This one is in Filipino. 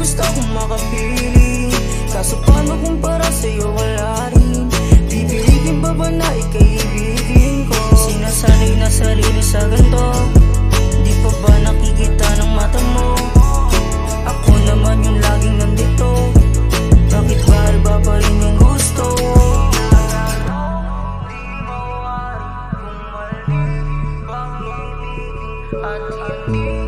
Gusto kong makapiling, kaso paano kung para sa'yo wala rin? Pipilitin pa ba na ikaibigin ko? Sinasanay na sarili sa ganito, di pa ba nakikita ng mata mo? Ako naman yung laging nandito, bakit ba iba pa rin yung gusto? Di mawari kung mali, bakit ibigin at hindi